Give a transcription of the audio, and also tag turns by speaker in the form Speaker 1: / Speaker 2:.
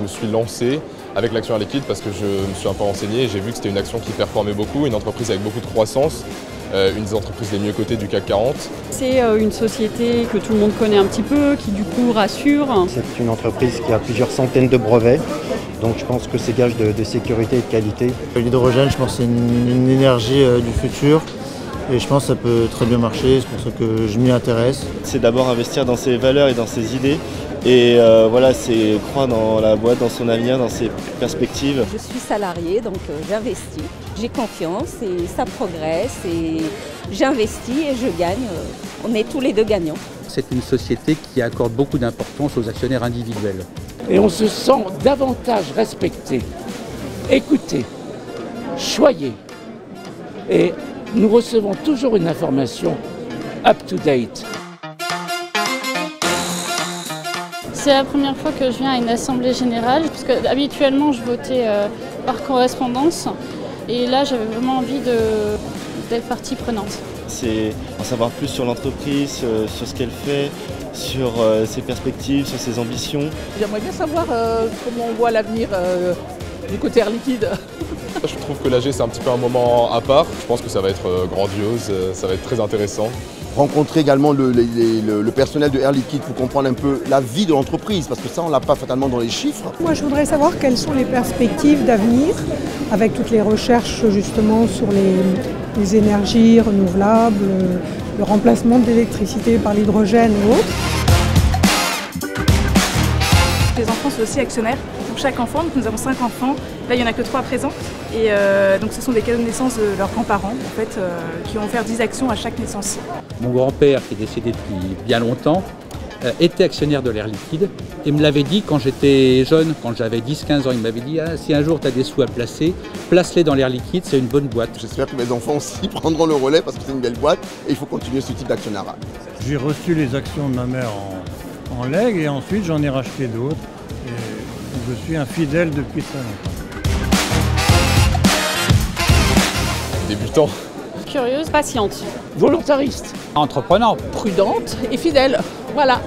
Speaker 1: me suis lancé avec l'Action Air Liquide parce que je me suis un peu renseigné et j'ai vu que c'était une action qui performait beaucoup, une entreprise avec beaucoup de croissance, une des entreprises les mieux cotées du CAC 40.
Speaker 2: C'est une société que tout le monde connaît un petit peu, qui du coup rassure.
Speaker 3: C'est une entreprise qui a plusieurs centaines de brevets, donc je pense que c'est gage de sécurité et de qualité.
Speaker 4: L'hydrogène, je pense que c'est une énergie du futur. Et je pense que ça peut très bien marcher, c'est pour ça que je m'y intéresse.
Speaker 5: C'est d'abord investir dans ses valeurs et dans ses idées. Et voilà, c'est croire dans la boîte, dans son avenir, dans ses perspectives.
Speaker 6: Je suis salariée, donc j'investis. J'ai confiance et ça progresse et j'investis et je gagne. On est tous les deux gagnants.
Speaker 7: C'est une société qui accorde beaucoup d'importance aux actionnaires individuels.
Speaker 8: Et on se sent davantage respecté, écouté, choyé. Et nous recevons toujours une information up-to-date.
Speaker 9: C'est la première fois que je viens à une assemblée générale, parce que habituellement je votais par correspondance. Et là j'avais vraiment envie d'être partie prenante.
Speaker 5: C'est en savoir plus sur l'entreprise, sur ce qu'elle fait, sur ses perspectives, sur ses ambitions.
Speaker 10: J'aimerais bien savoir comment on voit l'avenir du côté Air Liquide.
Speaker 1: Je trouve que l'AG c'est un petit peu un moment à part. Je pense que ça va être grandiose, ça va être très intéressant.
Speaker 11: Rencontrer également le personnel de Air Liquide pour comprendre un peu la vie de l'entreprise, parce que ça on ne l'a pas fatalement dans les chiffres.
Speaker 12: Moi je voudrais savoir quelles sont les perspectives d'avenir avec toutes les recherches justement sur les énergies renouvelables, le remplacement de l'électricité par l'hydrogène et autres.
Speaker 13: Les enfants sont aussi actionnaires pour chaque enfant, donc nous avons 5 enfants, là il n'y en a que 3 présents et donc ce sont des cadeaux de naissance de leurs grands-parents en fait, qui ont offert 10 actions à chaque naissance.
Speaker 7: Mon grand-père, qui est décédé depuis bien longtemps, était actionnaire de l'Air Liquide et me l'avait dit quand j'étais jeune, quand j'avais 10-15 ans, il m'avait dit si un jour tu as des sous à placer, place-les dans l'Air Liquide, c'est une bonne boîte.
Speaker 11: J'espère que mes enfants aussi prendront le relais parce que c'est une belle boîte et il faut continuer ce type d'actionnariat.
Speaker 14: J'ai reçu les actions de ma mère en legs et ensuite j'en ai racheté d'autres. Et je suis un fidèle depuis très longtemps.
Speaker 1: Débutant.
Speaker 2: Curieuse, patiente.
Speaker 8: Volontariste.
Speaker 10: Entreprenante, prudente et fidèle. Voilà.